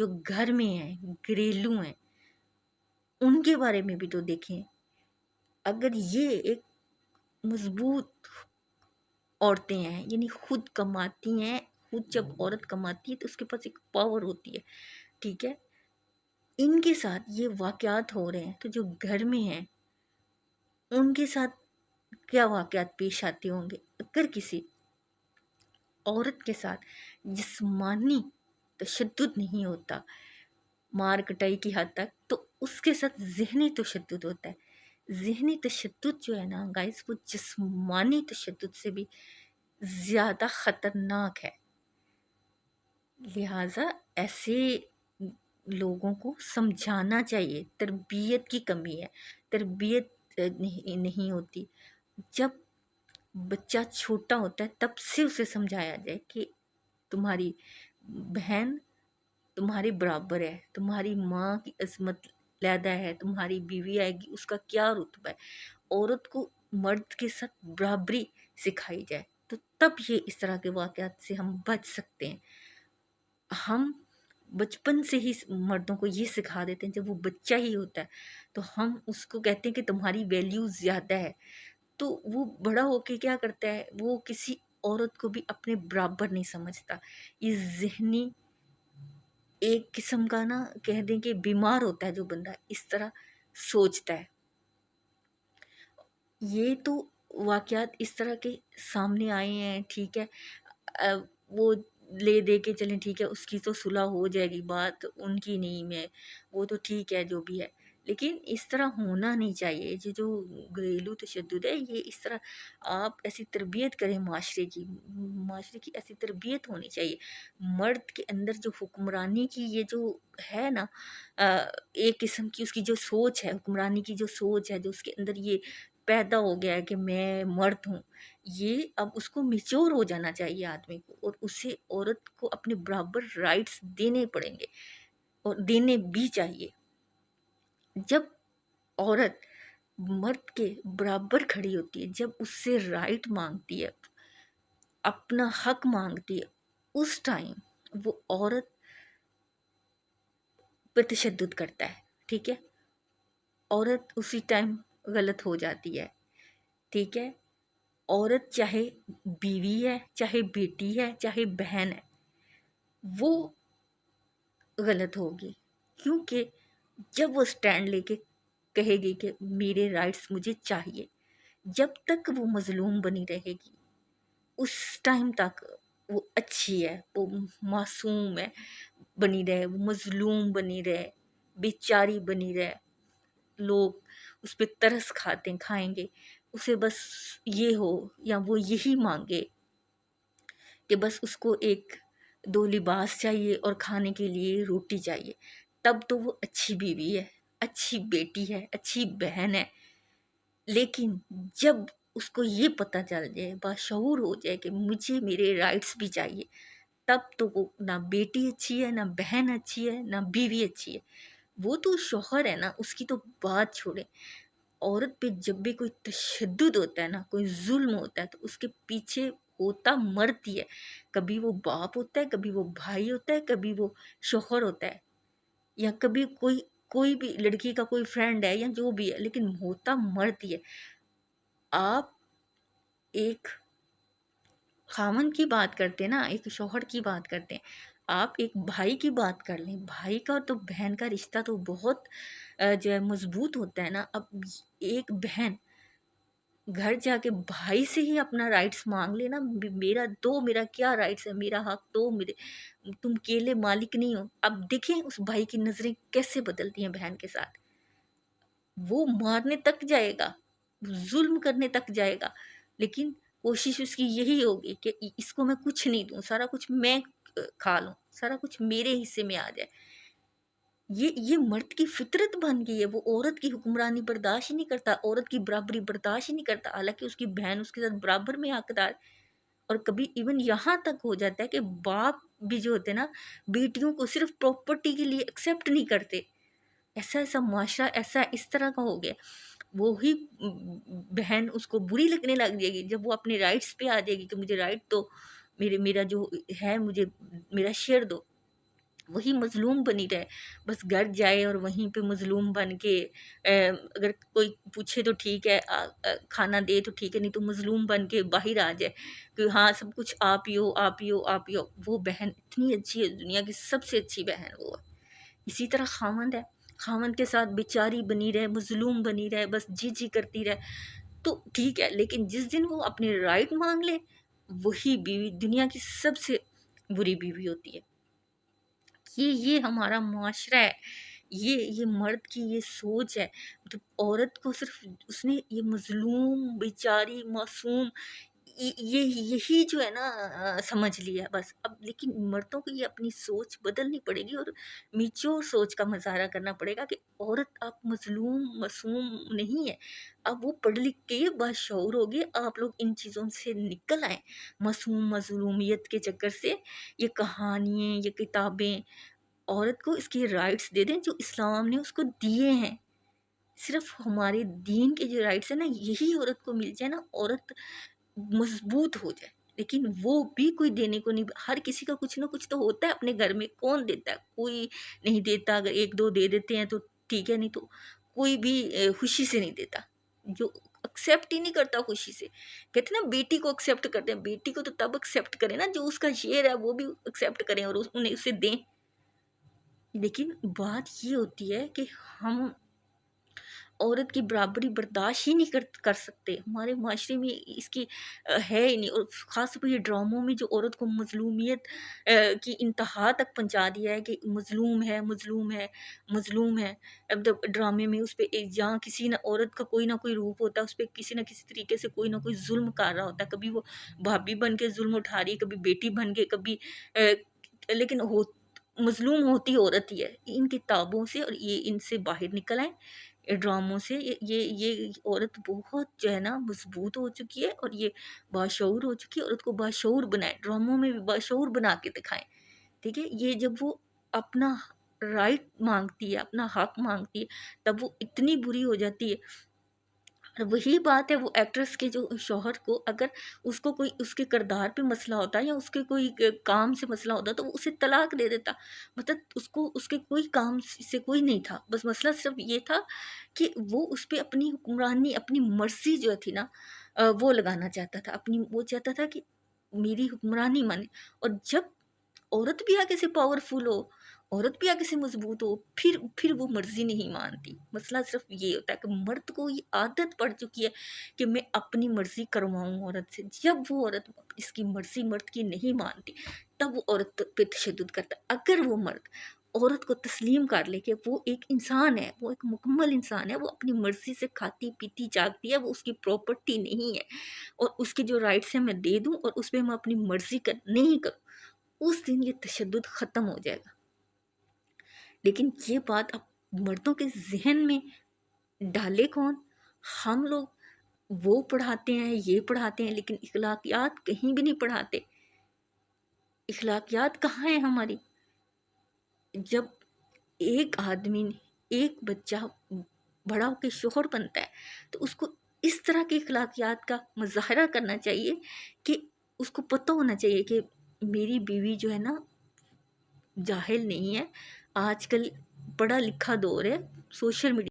جو گھر میں ہیں، گھریلو ہیں، ان کے بارے میں بھی تو دیکھیں. اگر یہ ایک مضبوط عورتیں ہیں، یعنی خود کماتی ہیں، خود جب عورت کماتی ہے تو اس کے پاس ایک پاور ہوتی ہے، ٹھیک ہے، ان کے ساتھ یہ واقعات ہو رہے ہیں تو جو گھر میں ہیں ان کے ساتھ کیا واقعات پیش آتے ہوں گے. اگر کسی عورت کے ساتھ جسمانی تشدد نہیں ہوتا مار کٹائی کی حد تک، تو اس کے ساتھ ذہنی تشدد ہوتا ہے. ذہنی تشدد جو ہے نا گائز، وہ جسمانی تشدد سے بھی زیادہ خطرناک ہے. لہٰذا ایسے لوگوں کو سمجھانا چاہیے. تربیت کی کمی ہے، تربیت نہیں ہوتی. جب بچہ چھوٹا ہوتا ہے تب سے اسے سمجھایا جائے کہ تمہاری بہن تمہارے برابر ہے، تمہاری ماں کی عظمت لیدہ ہے، تمہاری بیوی آئے گی اس کا کیا رتبہ ہے. عورت کو مرد کے ساتھ برابری سکھائی جائے تو تب یہ اس طرح کے واقعات سے ہم بچ سکتے ہیں. ہم بچپن سے ہی مردوں کو یہ سکھا دیتے ہیں، جب وہ بچہ ہی ہوتا ہے تو ہم اس کو کہتے ہیں کہ تمہاری ویلیو زیادہ ہے، تو وہ بڑا ہو کے کیا کرتا ہے، وہ کسی عورت کو بھی اپنے برابر نہیں سمجھتا. یہ ذہنی ایک قسم کا نا کہہ دیں کہ بیمار ہوتا ہے جو بندہ اس طرح سوچتا ہے. یہ تو واقعات اس طرح کے سامنے آئے ہیں، ٹھیک ہے. وہ لے دے کے چلیں، ٹھیک ہے، اس کی تو صلح ہو جائے گی، بات ان کی نہیں، میں وہ تو ٹھیک ہے جو بھی ہے، لیکن اس طرح ہونا نہیں چاہیے. یہ جو گھریلو تشدد ہے یہ اس طرح آپ ایسی تربیت کریں، معاشرے کی ایسی تربیت ہونی چاہیے. مرد کے اندر جو حکمرانی کی یہ جو ہے نا ایک قسم کی اس کی جو سوچ ہے، حکمرانی کی جو سوچ ہے، جو اس کے اندر یہ پیدا ہو گیا ہے کہ میں مرد ہوں، یہ اب اس کو میچور ہو جانا چاہیے آدمی کو، اور اسے عورت کو اپنے برابر رائٹس دینے پڑیں گے اور دینے بھی چاہیے. جب عورت مرد کے برابر کھڑی ہوتی ہے، جب اس سے رائٹ مانگتی ہے، اپنا حق مانگتی ہے، اس ٹائم وہ عورت پر تشدد کرتا ہے، ٹھیک ہے. عورت اسی ٹائم غلط ہو جاتی ہے، ٹھیک ہے. عورت چاہے بیوی ہے، چاہے بیٹی ہے، چاہے بہن ہے، وہ غلط ہوگی. کیونکہ جب وہ سٹینڈ لے کے کہے گی کہ میرے رائٹس مجھے چاہیے، جب تک وہ مظلوم بنی رہے گی اس ٹائم تک وہ اچھی ہے، وہ معصوم ہے بنی رہے، وہ مظلوم بنی رہے، بیچاری بنی رہے. لوگ اس پہ ترس کھائیں گے، اسے بس یہ ہو یا وہ یہی مانگے کہ بس اس کو ایک دو لباس چاہیے اور کھانے کے لیے روٹی چاہیے. تب تو وہ اچھی بیوی ہے، اچھی بیٹی ہے، اچھی بہن ہے. لیکن جب اس کو یہ پتہ چل جائے، باشعور ہو جائے کہ مجھے میرے رائٹس بھی چاہیے، تب تو وہ نہ بیٹی اچھی ہے، نہ بہن اچھی ہے، نہ بیوی اچھی ہے. وہ تو شوہر ہے نا، اس کی تو بات چھوڑیں. عورت پہ جب بھی کوئی تشدد ہوتا ہے نا، کوئی ظلم ہوتا ہے، تو اس کے پیچھے ہوتا مرد ہی ہے. کبھی وہ باپ ہوتا ہے، کبھی وہ بھائی ہوتا ہے، کبھی وہ شوہر ہوتا ہے، یا کبھی کوئی بھی لڑکی کا کوئی فرینڈ ہے یا جو بھی ہے، لیکن ہوتا مرد ہی ہے. آپ ایک خاوند کی بات کرتے ہیں نا، ایک شوہر کی بات کرتے ہیں، آپ ایک بھائی کی بات کر لیں. بھائی کا تو بہن کا رشتہ تو بہت جو ہے مضبوط ہوتا ہے نا. اب ایک بہن گھر جا کے بھائی سے ہی اپنا رائٹس مانگ لینا، میرا کیا رائٹس ہے، میرا حق دو، تم کیلے مالک نہیں ہو. اب دیکھیں اس بھائی کی نظریں کیسے بدلتی ہیں بہن کے ساتھ. وہ مارنے تک جائے گا، ظلم کرنے تک جائے گا، لیکن کوشش اس کی یہی ہوگی کہ اس کو میں کچھ نہیں دوں، سارا کچھ میں کھا لوں، سارا کچھ میرے حصے میں آ جائے. یہ مرد کی فطرت بن گئی ہے. وہ عورت کی حکمرانی برداشت ہی نہیں کرتا، عورت کی برابری برداشت ہی نہیں کرتا، حالانکہ اس کی بہن اس کے ساتھ برابر میں حقدار. اور کبھی ایون یہاں تک ہو جاتا ہے کہ باپ بھی جو ہوتے ہیں نا بیٹیوں کو صرف پراپرٹی کے لیے ایکسیپٹ نہیں کرتے. ایسا معاشرہ اس طرح کا ہو گیا. وہی بہن اس کو بری لگنے لگ جائے گی جب وہ اپنے رائٹس پہ آ جائے گی کہ مجھے رائٹ دو، میرا جو ہے مجھے میرا شیئر دو. وہی مظلوم بنی رہے، بس گھر جائے اور وہیں پہ مظلوم بن کے اگر کوئی پوچھے تو ٹھیک ہے، کھانا دے تو ٹھیک ہے، نہیں تو مظلوم بن کے باہر آ جائے کہ ہاں سب کچھ آپ ہی ہو، آپ ہی ہو، آپ ہی ہو۔ وہ بہن اتنی اچھی ہے، دنیا کی سب سے اچھی بہن وہ ہے۔ اسی طرح خاوند ہے، خاوند کے ساتھ بیچاری بنی رہے، مظلوم بنی رہے، بس جی جی کرتی رہے تو ٹھیک ہے، لیکن جس دن وہ اپنے رائٹ مانگ لے، وہی بیوی دنیا کی سب سے بری بیوی ہوتی ہے۔ یہ ہمارا معاشرہ ہے، یہ مرد کی یہ سوچ ہے۔ تو عورت کو صرف اس نے یہ مظلوم بیچاری معصوم یہی جو ہے نا سمجھ لیا بس۔ اب لیکن مردوں کو یہ اپنی سوچ بدلنی پڑے گی اور میچور سوچ کا مظاہرہ کرنا پڑے گا کہ عورت آپ مظلوم معصوم نہیں ہے، اب وہ پڑھ لکھ کے باشعور ہوگی۔ آپ لوگ ان چیزوں سے نکل آئیں، معصوم مظلومیت کے چکر سے۔ یہ کہانیاں، یہ کتابیں، عورت کو اس کی رائٹس دے دیں جو اسلام نے اس کو دیے ہیں۔ صرف ہمارے دین کے جو رائٹس ہیں نا، یہی عورت کو مل جائے نا، عورت مضبوط ہو جائے۔ لیکن وہ بھی کوئی دینے کو نہیں، ہر کسی کا کچھ نہ کچھ تو ہوتا ہے اپنے گھر میں، کون دیتا ہے؟ کوئی نہیں دیتا، اگر ایک دو دے دیتے ہیں تو ٹھیک ہے، نہیں تو کوئی بھی خوشی سے نہیں دیتا، جو ایکسیپٹ ہی نہیں کرتا خوشی سے۔ کہتے ہیں نا بیٹی کو ایکسیپٹ کرتے ہیں، بیٹی کو تو تب ایکسیپٹ کریں نا جو اس کا شیئر ہے وہ بھی ایکسیپٹ کریں اور انہیں اسے دیں۔ لیکن بات یہ ہوتی ہے کہ ہم عورت کی برابری برداشت ہی نہیں کر سکتے، ہمارے معاشرے میں اس کی ہے ہی نہیں۔ اور خاص طور پر یہ ڈراموں میں جو عورت کو مظلومیت کی انتہا تک پہنچا دیا ہے کہ مظلوم ہے، مظلوم ہے، مظلوم ہے۔ اب ڈرامے میں اس پہ جہاں کسی نہ عورت کا کوئی نہ کوئی روپ ہوتا ہے، اس پہ کسی نہ کسی طریقے سے کوئی نہ کوئی ظلم کر رہا ہوتا ہے، کبھی وہ بھابھی بن کے ظلم اٹھا رہی ہے، کبھی بیٹی بن کے، کبھی لیکن مظلوم ہوتی عورت ہی ہے۔ ان کتابوں سے اور یہ ان سے باہر نکل آئیں، ڈراموں سے۔ یہ عورت بہت جو ہے نا مضبوط ہو چکی ہے اور یہ باشعور ہو چکی ہے۔ عورت کو باشعور بنائیں، ڈراموں میں بھی باشعور بنا کے دکھائیں، ٹھیک ہے۔ یہ جب وہ اپنا رائٹ مانگتی ہے، اپنا حق مانگتی ہے، تب وہ اتنی بری ہو جاتی ہے۔ اور وہی بات ہے وہ ایکٹریس کے جو شوہر کو، اگر اس کو کوئی اس کے کردار پہ مسئلہ ہوتا ہے یا اس کے کوئی کام سے مسئلہ ہوتا تو وہ اسے طلاق دے دیتا۔ مطلب اس کو اس کے کوئی کام سے کوئی نہیں تھا، بس مسئلہ صرف یہ تھا کہ وہ اس پہ اپنی حکمرانی، اپنی مرضی جو تھی نا وہ لگانا چاہتا تھا، وہ چاہتا تھا کہ میری حکمرانی مانے۔ اور جب عورت بھی آگے سے پاورفل ہو، عورت بھی آگے سے مضبوط ہو، پھر وہ مرضی نہیں مانتی۔ مسئلہ صرف یہ ہوتا ہے کہ مرد کو یہ عادت پڑ چکی ہے کہ میں اپنی مرضی کرواؤں عورت سے۔ جب وہ عورت اس کی مرضی مرد کی نہیں مانتی، تب وہ عورت پہ تشدد کرتا ہے۔ اگر وہ مرد عورت کو تسلیم کر لے کہ وہ ایک انسان ہے، وہ ایک مکمل انسان ہے، وہ اپنی مرضی سے کھاتی پیتی جاگتی ہے، وہ اس کی پراپرٹی نہیں ہے، اور اس کے جو رائٹس ہیں میں دے دوں اور اس پہ میں اپنی مرضی نہیں کروں، اس دن یہ تشدد ختم ہو جائے گا۔ لیکن یہ بات اب مردوں کے ذہن میں ڈالے کون؟ ہم لوگ وہ پڑھاتے ہیں، یہ پڑھاتے ہیں، لیکن اخلاقیات کہیں بھی نہیں پڑھاتے۔ اخلاقیات کہاں ہیں ہماری؟ جب ایک آدمی، ایک بچہ بڑا ہو کے شوہر بنتا ہے تو اس کو اس طرح کی اخلاقیات کا مظاہرہ کرنا چاہیے کہ اس کو پتہ ہونا چاہیے کہ میری بیوی جو ہے نا جاہل نہیں ہے۔ آج کل پڑھا لکھا دور ہے، سوشل میڈیا